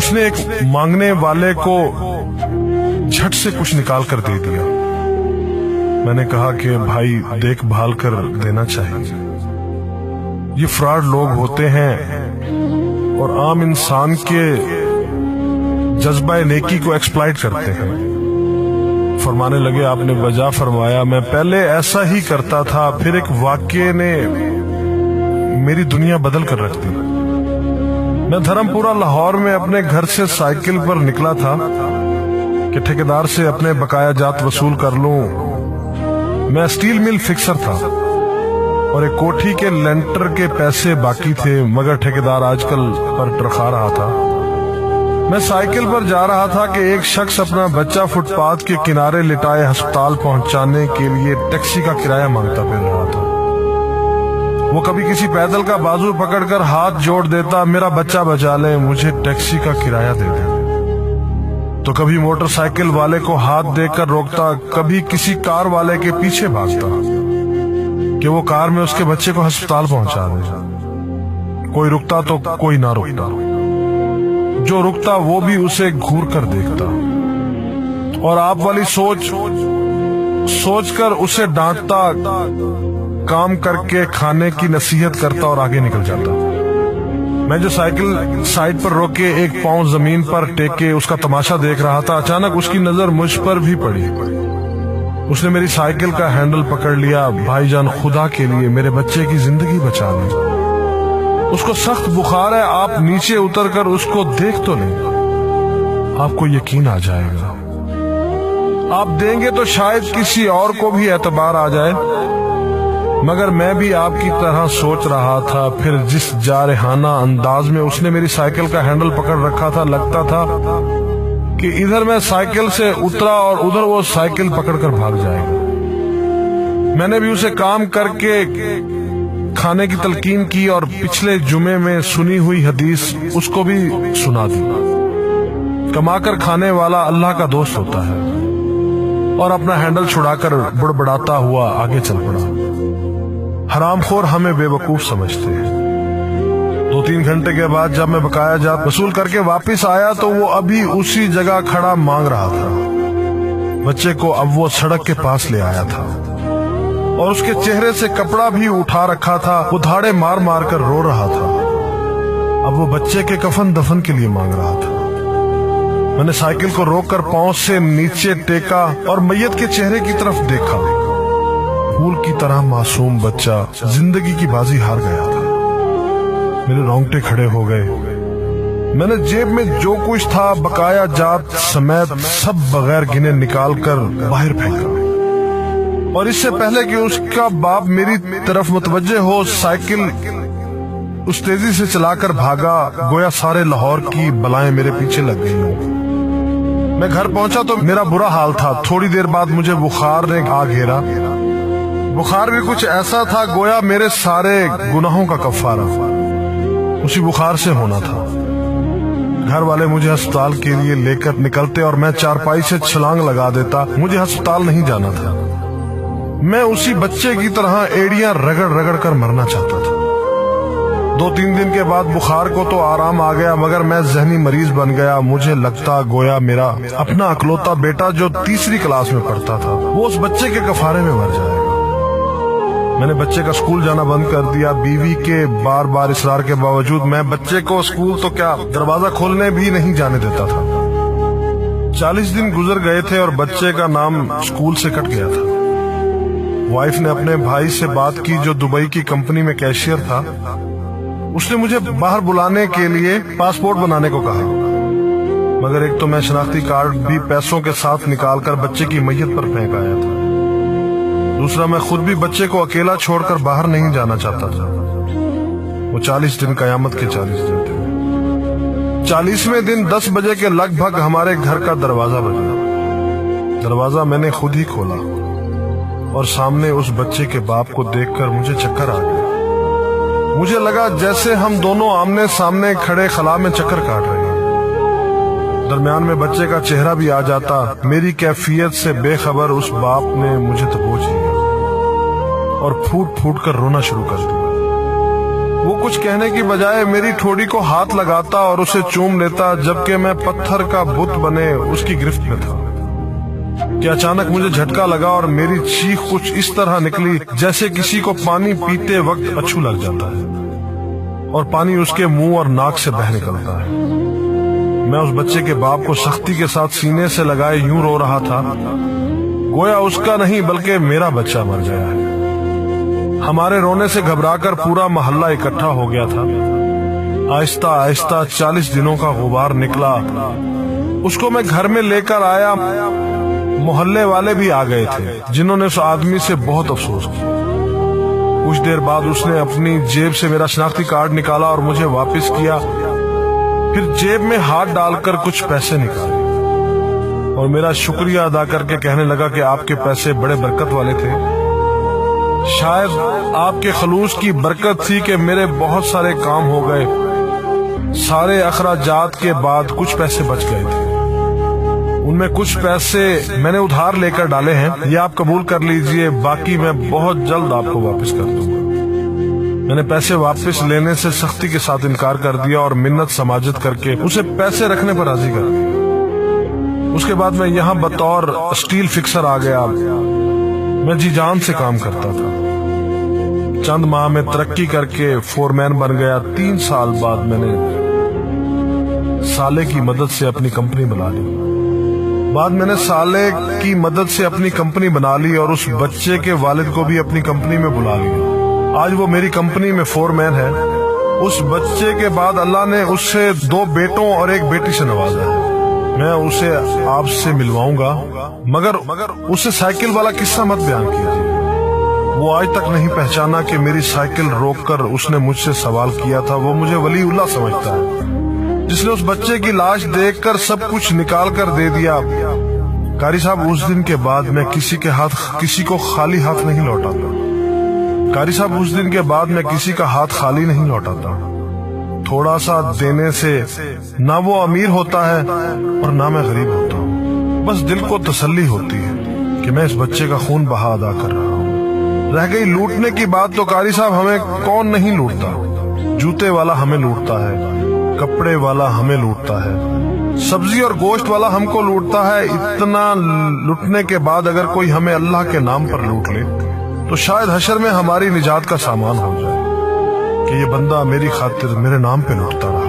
اس نے ایک مانگنے والے کو جھٹ سے کچھ نکال کر دے دیا۔ میں نے کہا کہ بھائی دیکھ بھال کر دینا چاہیے، یہ فراڈ لوگ ہوتے ہیں اور عام انسان کے جذبہ نیکی کو ایکسپلائٹ کرتے ہیں۔ فرمانے لگے آپ نے بجا فرمایا، میں پہلے ایسا ہی کرتا تھا، پھر ایک واقعے نے میری دنیا بدل کر رکھ دی۔ میں دھرم پورہ لاہور میں اپنے گھر سے سائیکل پر نکلا تھا کہ ٹھیکیدار سے اپنے بقایا جات وصول کر لوں۔ میں اسٹیل مل فکسر تھا اور ایک کوٹھی کے لینٹر کے پیسے باقی تھے، مگر ٹھیکیدار آج کل پر ٹرخا رہا تھا۔ میں سائیکل پر جا رہا تھا کہ ایک شخص اپنا بچہ فٹ پاتھ کے کنارے لٹائے ہسپتال پہنچانے کے لیے ٹیکسی کا کرایہ مانگتا پھر رہا تھا۔ وہ کبھی کسی پیدل کا بازو پکڑ کر ہاتھ جوڑ دیتا، میرا بچہ بچا لیں، مجھے ٹیکسی کا کرایہ دے دیں، تو کبھی موٹر سائیکل والے کو ہاتھ دے کر روکتا، کبھی کسی کار والے کے پیچھے بھاگتا کہ وہ کار میں اس کے بچے کو ہسپتال پہنچا دے۔ کوئی رکتا تو کوئی نہ رکتا، جو رکتا وہ بھی اسے گھور کر دیکھتا اور آپ والی سوچ کر اسے ڈانٹتا، کام کر کے کھانے کی نصیحت کرتا اور آگے نکل جاتا۔ میں جو سائیکل سائیڈ پر روکے ایک پاؤں زمین پر ٹیکے اس کا تماشا دیکھ رہا تھا، اچانک اس کی نظر مجھ پر بھی پڑی۔ اس نے میری سائیکل کا ہینڈل پکڑ لیا، بھائی جان خدا کے لیے میرے بچے کی زندگی بچا لیں، اس کو سخت بخار ہے، آپ نیچے اتر کر اس کو دیکھ تو لیں، آپ کو یقین آ جائے گا، آپ دیں گے تو شاید کسی اور کو بھی اعتبار آ جائے۔ مگر میں بھی آپ کی طرح سوچ رہا تھا۔ پھر جس جارحانہ انداز میں اس نے میری سائیکل کا ہینڈل پکڑ رکھا تھا، لگتا تھا کہ ادھر میں سائیکل سے اترا اور ادھر وہ سائیکل پکڑ کر بھاگ جائے گا۔ میں نے بھی اسے کام کر کے کھانے کی تلقین کی اور پچھلے جمعے میں سنی ہوئی حدیث اس کو بھی سنا دی، کما کر کھانے والا اللہ کا دوست ہوتا ہے، اور اپنا ہینڈل چھڑا کر بڑبڑاتا ہوا آگے چل پڑا۔ حرام خور ہمیں بے وقوف سمجھتے ہیں۔ 2-3 گھنٹے کے بعد جب میں بقایا جات وصول کر کے واپس آیا تو وہ ابھی اسی جگہ کھڑا مانگ رہا تھا۔ بچے کو اب وہ سڑک کے پاس لے آیا تھا اور اس کے چہرے سے کپڑا بھی اٹھا رکھا تھا، وہ دھاڑے مار مار کر رو رہا تھا۔ اب وہ بچے کے کفن دفن کے لیے مانگ رہا تھا۔ میں نے سائیکل کو روک کر پاؤں سے نیچے ٹیکا اور میت کے چہرے کی طرف دیکھا۔ پھول کی طرح معصوم بچہ زندگی کی بازی ہار گیا تھا۔ میرے رونگٹے کھڑے ہو گئے۔ میں نے جیب میں جو کچھ تھا بقایا جات سمیت سب بغیر گنے نکال کر باہر پھینکا، اور اس سے پہلے کہ اس کا باپ میری طرف متوجہ ہو، سائیکل اس تیزی سے چلا کر بھاگا گویا سارے لاہور کی بلائیں میرے پیچھے لگ گئی ہوں۔ میں گھر پہنچا تو میرا برا حال تھا۔ تھوڑی دیر بعد مجھے بخار نے آ گھیرا۔ بخار بھی کچھ ایسا تھا گویا میرے سارے گناہوں کا کفارہ اسی بخار سے ہونا تھا۔ گھر والے مجھے ہسپتال کے لیے لے کر نکلتے اور میں چارپائی سے چھلانگ لگا دیتا۔ مجھے ہسپتال نہیں جانا تھا، میں اسی بچے کی طرح ایڑیاں رگڑ رگڑ کر مرنا چاہتا تھا۔ 2-3 دن کے بعد بخار کو تو آرام آ گیا، مگر میں ذہنی مریض بن گیا۔ مجھے لگتا گویا میرا اپنا اکلوتا بیٹا جو 3ری کلاس میں پڑھتا تھا وہ اس بچے کے کفارے میں مر جائے گا۔ میں نے بچے کا اسکول جانا بند کر دیا۔ بیوی کے بار بار اصرار کے باوجود میں بچے کو اسکول تو کیا دروازہ کھولنے بھی نہیں جانے دیتا تھا۔ 40 دن گزر گئے تھے اور بچے کا نام اسکول سے کٹ گیا تھا۔ وائف نے اپنے بھائی سے بات کی جو دبئی کی کمپنی میں کیشیئر تھا۔ اس نے مجھے باہر بلانے کے لیے پاسپورٹ بنانے کو کہا، مگر ایک تو میں شناختی کارڈ بھی پیسوں کے ساتھ نکال کر بچے کی میت پر پھینک آیا تھا، دوسرا میں خود بھی بچے کو اکیلا چھوڑ کر باہر نہیں جانا چاہتا تھا۔ وہ 40 دن قیامت کے 40 دن تھے۔ 40ویں دن 10 بجے کے لگ بھگ ہمارے گھر کا دروازہ بجا۔ دروازہ میں نے خود ہی کھولا اور سامنے اس بچے کے باپ کو دیکھ کر مجھے چکر آ گیا۔ مجھے لگا جیسے ہم دونوں آمنے سامنے کھڑے خلا میں چکر کاٹ رہے ہیں۔ درمیان میں بچے کا چہرہ بھی آ جاتا۔ میری کیفیت سے بے خبر اس باپ نے مجھے دبوچ لیا اور پھوٹ پھوٹ کر رونا شروع کر دیا۔ وہ کچھ کہنے کی بجائے میری ٹھوڑی کو ہاتھ لگاتا اور اسے چوم لیتا، جبکہ میں پتھر کا بت بنے اس کی گرفت میں تھا کہ اچانک مجھے جھٹکا لگا اور میری چیخ کچھ اس طرح نکلی جیسے کسی کو پانی پیتے وقت اچھو لگ جاتا ہے اور پانی اس کے منہ اور ناک سے بہہ نکلتا ہے۔ میں اس بچے کے باپ کو سختی کے ساتھ سینے سے لگائے یوں رو رہا تھا گویا اس کا نہیں بلکہ میرا بچہ مر گیا ہے۔ ہمارے رونے سے گھبرا کر پورا محلہ اکٹھا ہو گیا تھا۔ آہستہ آہستہ 40 دنوں کا غبار نکلا، اس کو میں گھر میں لے کر آیا۔ محلے والے بھی آ گئے تھے جنہوں نے اس آدمی سے بہت افسوس کیا۔ کچھ دیر بعد اس نے اپنی جیب سے میرا شناختی کارڈ نکالا اور مجھے واپس کیا، پھر جیب میں ہاتھ ڈال کر کچھ پیسے نکالے اور میرا شکریہ ادا کر کے کہنے لگا کہ آپ کے پیسے بڑے برکت والے تھے، شاید آپ کے خلوص کی برکت تھی کہ میرے بہت سارے کام ہو گئے۔ سارے اخراجات کے بعد کچھ پیسے بچ گئے تھے، ان میں کچھ پیسے میں نے ادھار لے کر ڈالے ہیں، یہ آپ قبول کر لیجئے، باقی میں بہت جلد آپ کو واپس کر دوں گا۔ میں نے پیسے واپس لینے سے سختی کے ساتھ انکار کر دیا اور منت سماجت کر کے اسے پیسے رکھنے پر راضی کر دیا۔ اس کے بعد میں یہاں بطور اسٹیل فکسر آ گیا۔ میں جی جان سے کام کرتا تھا، چند ماہ میں ترقی کر کے فور مین بن گیا۔ 3 سال بعد میں نے سالے کی مدد سے اپنی کمپنی بنا لی اور اس بچے کے والد کو بھی اپنی کمپنی میں بلا لیا۔ آج وہ میری کمپنی میں فور مین ہے۔ اس بچے کے بعد اللہ نے اس سے 2 بیٹوں اور 1 بیٹی سے نوازا ہے۔ میں اسے آپ سے ملواؤں گا، مگر اسے سائیکل والا قصہ مت بیان کیجیے۔ وہ آج تک نہیں پہچانا کہ میری سائیکل روک کر اس نے مجھ سے سوال کیا تھا۔ وہ مجھے ولی اللہ سمجھتا ہے جس نے اس بچے کی لاش دیکھ کر سب کچھ نکال کر دے دیا۔ قاری صاحب، اس دن کے بعد میں کسی کو خالی ہاتھ نہیں لوٹاتا۔ تھوڑا سا دینے سے نہ وہ امیر ہوتا ہے اور نہ میں غریب ہوتا ہوں۔ بس دل کو تسلی ہوتی ہے کہ میں اس بچے کا خون بہا ادا کر رہا ہوں۔ رہ گئی لوٹنے کی بات تو قاری صاحب ہمیں کون نہیں لوٹتا۔ جوتے والا ہمیں لوٹتا ہے، کپڑے والا ہمیں لوٹتا ہے، سبزی اور گوشت والا ہم کو لوٹتا ہے۔ اتنا لوٹنے کے بعد اگر کوئی ہمیں اللہ کے نام پر لوٹ لے تو شاید حشر میں ہماری نجات کا سامان ہو جائے کہ یہ بندہ میری خاطر میرے نام پہ لوٹتا رہا ہے۔